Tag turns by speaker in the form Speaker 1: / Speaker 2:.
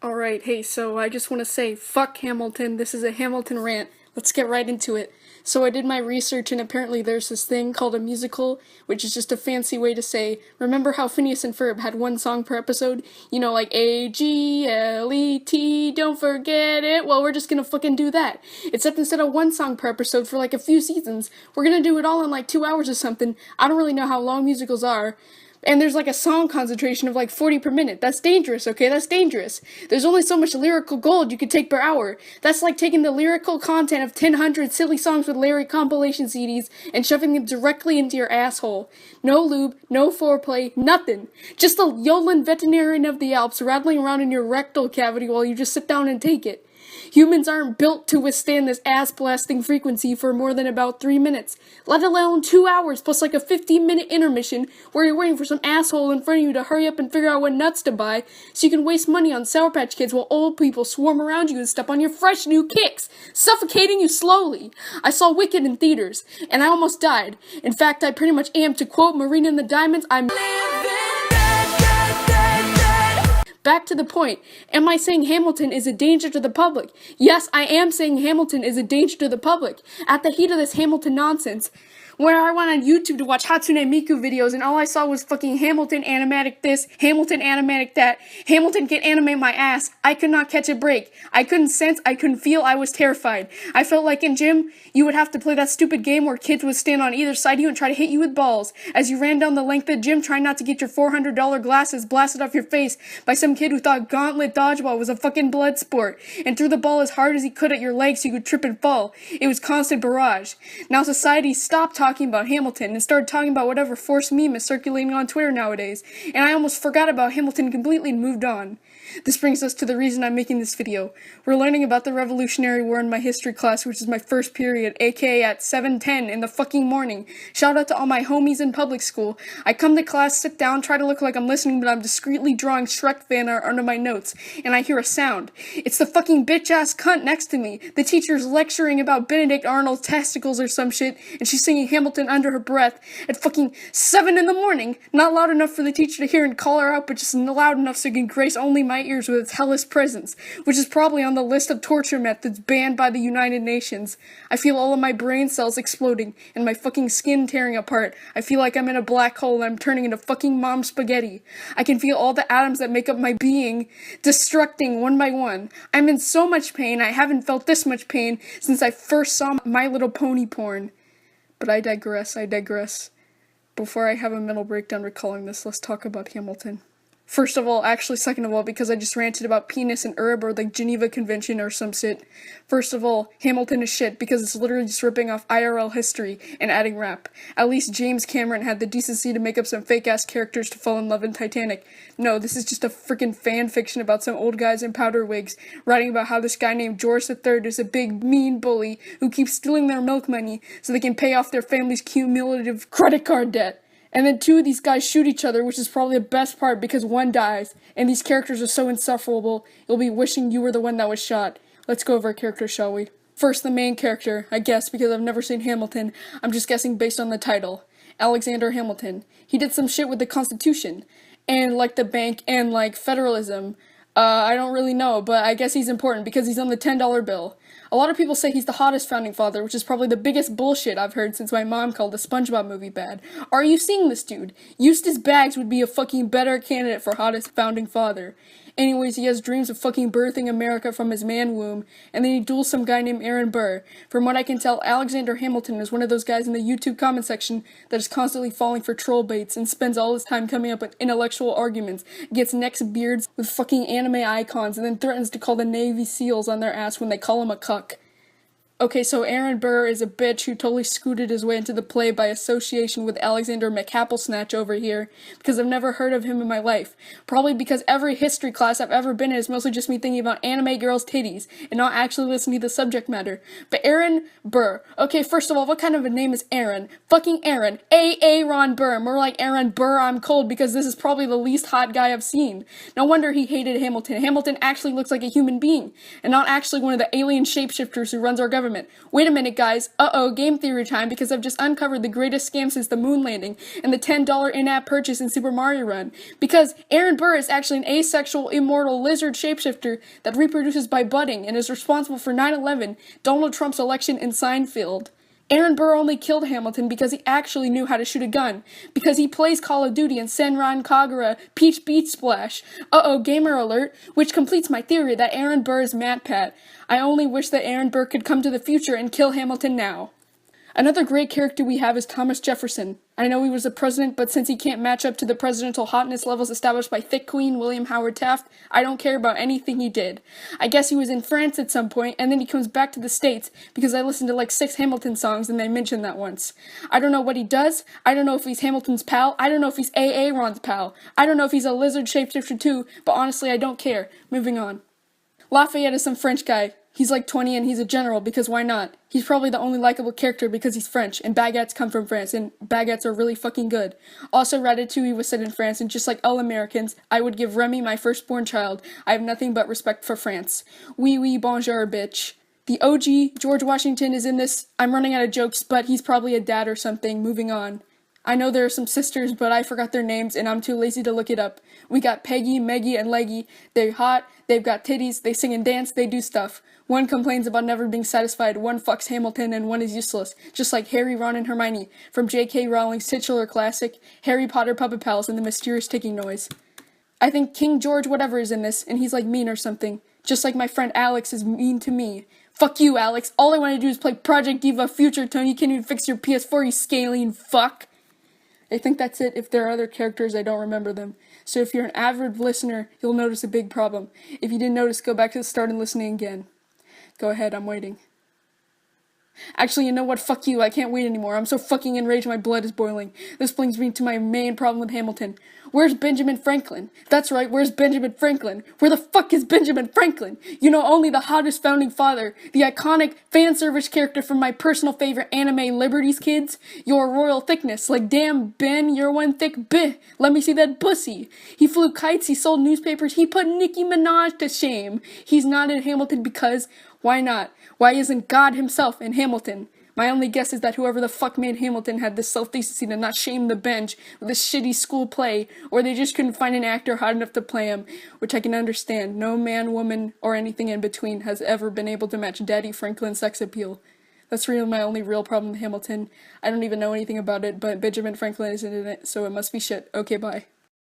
Speaker 1: Alright, hey, so I just want to say, fuck Hamilton, this is a Hamilton rant. Let's get right into it. So I did my research, and apparently there's this thing called a musical, which is just a fancy way to say, remember how Phineas and Ferb had one song per episode? You know, like A-G-L-E-T, don't forget it. Well, we're just gonna fucking do that. Except instead of one song per episode for like a few seasons, we're gonna do it all in like 2 hours or something. I don't really know how long musicals are. And there's like a song concentration of like 40 per minute. That's dangerous, okay? That's dangerous. There's only so much lyrical gold you could take per hour. That's like taking the lyrical content of 1,000 silly songs with Larry compilation CDs and shoving them directly into your asshole. No lube, no foreplay, nothing. Just a yodeling veterinarian of the Alps rattling around in your rectal cavity while you just sit down and take it. Humans aren't built to withstand this ass-blasting frequency for more than about 3 minutes, let alone 2 hours plus like a 15-minute intermission where you're waiting for some asshole in front of you to hurry up and figure out what nuts to buy so you can waste money on Sour Patch Kids while old people swarm around you and step on your fresh new kicks, suffocating you slowly. I saw Wicked in theaters, and I almost died. In fact, I pretty much am, to quote Marina and the Diamonds, I'm back to the point. Am I saying Hamilton is a danger to the public? Yes, I am saying Hamilton is a danger to the public. At the heat of this Hamilton nonsense, where I went on YouTube to watch Hatsune Miku videos and all I saw was fucking Hamilton animatic this, Hamilton animatic that, Hamilton can animate my ass, I could not catch a break. I couldn't sense, I couldn't feel, I was terrified. I felt like in gym, you would have to play that stupid game where kids would stand on either side of you and try to hit you with balls. As you ran down the length of the gym trying not to get your $400 glasses blasted off your face by some kid who thought gauntlet dodgeball was a fucking blood sport and threw the ball as hard as he could at your legs so you could trip and fall. It was constant barrage. Now society stopped talking about Hamilton and started talking about whatever forced meme is circulating on Twitter nowadays, and I almost forgot about Hamilton completely and moved on. This brings us to the reason I'm making this video. We're learning about the Revolutionary War in my history class, which is my first period, aka at 7:10 in the fucking morning. Shout out to all my homies in public school. I come to class, sit down, try to look like I'm listening, but I'm discreetly drawing Shrek fan art under my notes, and I hear a sound. It's the fucking bitch-ass cunt next to me. The teacher's lecturing about Benedict Arnold's testicles or some shit, and she's singing Hamilton under her breath at fucking 7 in the morning. Not loud enough for the teacher to hear and call her out, but just loud enough so it can grace only my ears with its hellish presence, which is probably on the list of torture methods banned by the United Nations. I feel all of my brain cells exploding and my fucking skin tearing apart. I feel like I'm in a black hole and I'm turning into fucking mom spaghetti. I can feel all the atoms that make up my being destructing one by one. I'm in so much pain. I haven't felt this much pain since I first saw My Little Pony porn. But I digress. Before I have a mental breakdown recalling this, let's talk about Hamilton. First of all, actually, second of all, because I just ranted about penis and herb or the Geneva Convention or some shit. First of all, Hamilton is shit because it's literally just ripping off IRL history and adding rap. At least James Cameron had the decency to make up some fake-ass characters to fall in love in Titanic. No, this is just a freaking fan fiction about some old guys in powder wigs writing about how this guy named George III is a big, mean bully who keeps stealing their milk money so they can pay off their family's cumulative credit card debt. And then two of these guys shoot each other, which is probably the best part because one dies, and these characters are so insufferable, you'll be wishing you were the one that was shot. Let's go over our characters, shall we? First, the main character, I guess, because I've never seen Hamilton, I'm just guessing based on the title. Alexander Hamilton. He did some shit with the Constitution, and like the bank, and like federalism. I don't really know, but I guess he's important because he's on the $10 bill. A lot of people say he's the hottest founding father, which is probably the biggest bullshit I've heard since my mom called the SpongeBob movie bad. Are you seeing this dude? Eustace Baggs would be a fucking better candidate for hottest founding father. Anyways, he has dreams of fucking birthing America from his man womb, and then he duels some guy named Aaron Burr. From what I can tell, Alexander Hamilton is one of those guys in the YouTube comment section that is constantly falling for troll baits and spends all his time coming up with intellectual arguments, gets necks beards with fucking anime icons, and then threatens to call the Navy SEALs on their ass when they call him a cuck. Okay, so Aaron Burr is a bitch who totally scooted his way into the play by association with Alexander McApplesnatch over here, because I've never heard of him in my life. Probably because every history class I've ever been in is mostly just me thinking about anime girls' titties, and not actually listening to the subject matter. But Aaron Burr. Okay, first of all, what kind of a name is Aaron? Fucking Aaron. Aaron Burr. More like Aaron Burr, I'm cold, because this is probably the least hot guy I've seen. No wonder he hated Hamilton. Hamilton actually looks like a human being, and not actually one of the alien shapeshifters who runs our government. government. Wait a minute, guys. Game theory time, because I've just uncovered the greatest scam since the moon landing and the $10 in-app purchase in Super Mario Run. Because Aaron Burr is actually an asexual, immortal lizard shapeshifter that reproduces by budding and is responsible for 9/11, Donald Trump's election in Seinfeld. Aaron Burr only killed Hamilton because he actually knew how to shoot a gun, because he plays Call of Duty and Senran Kagura Peach Beach Splash. Gamer alert, which completes my theory that Aaron Burr is MatPat. I only wish that Aaron Burr could come to the future and kill Hamilton now. Another great character we have is Thomas Jefferson. I know he was a president, but since he can't match up to the presidential hotness levels established by Thick Queen William Howard Taft, I don't care about anything he did. I guess he was in France at some point, and then he comes back to the States, because I listened to like 6 Hamilton songs and they mentioned that once. I don't know what he does, I don't know if he's Hamilton's pal, I don't know if he's Ron's pal, I don't know if he's a lizard shapeshifter too, but honestly I don't care. Moving on. Lafayette is some French guy. He's like 20 and he's a general, because why not? He's probably the only likable character because he's French, and baguettes come from France, and baguettes are really fucking good. Also, Ratatouille was set in France, and just like all Americans, I would give Remy my firstborn child. I have nothing but respect for France. Oui, bonjour, bitch. The OG, George Washington, is in this. I'm running out of jokes, but he's probably a dad or something. Moving on. I know there are some sisters, but I forgot their names, and I'm too lazy to look it up. We got Peggy, Meggie, and Leggy. They're hot, they've got titties, they sing and dance, they do stuff. One complains about never being satisfied, one fucks Hamilton, and one is useless, just like Harry, Ron, and Hermione, from J.K. Rowling's titular classic, Harry Potter Puppet Pals and the Mysterious Ticking Noise. I think King George whatever is in this, and he's like mean or something, just like my friend Alex is mean to me. Fuck you, Alex, all I want to do is play Project Diva Future Tone, you can't even fix your PS4, you scaling fuck. I think that's it. If there are other characters, I don't remember them. So if you're an avid listener, you'll notice a big problem. If you didn't notice, go back to the start and listen again. Go ahead, I'm waiting. Actually, you know what? Fuck you, I can't wait anymore. I'm so fucking enraged my blood is boiling. This brings me to my main problem with Hamilton. Where's Benjamin Franklin? That's right, where's Benjamin Franklin? Where the fuck is Benjamin Franklin? You know, only the hottest founding father, the iconic fan service character from my personal favorite anime, Liberty's Kids. Your royal thickness, like damn Ben, you're one thick bitch. Let me see that pussy. He flew kites, he sold newspapers, he put Nicki Minaj to shame. He's not in Hamilton because, why not? Why isn't God himself in Hamilton? My only guess is that whoever the fuck made Hamilton had this self-decency to not shame the bench with this shitty school play, or they just couldn't find an actor hot enough to play him, which I can understand. No man, woman, or anything in between has ever been able to match Daddy Franklin's sex appeal. That's really my only real problem with Hamilton. I don't even know anything about it, but Benjamin Franklin isn't in it, so it must be shit. Okay, bye.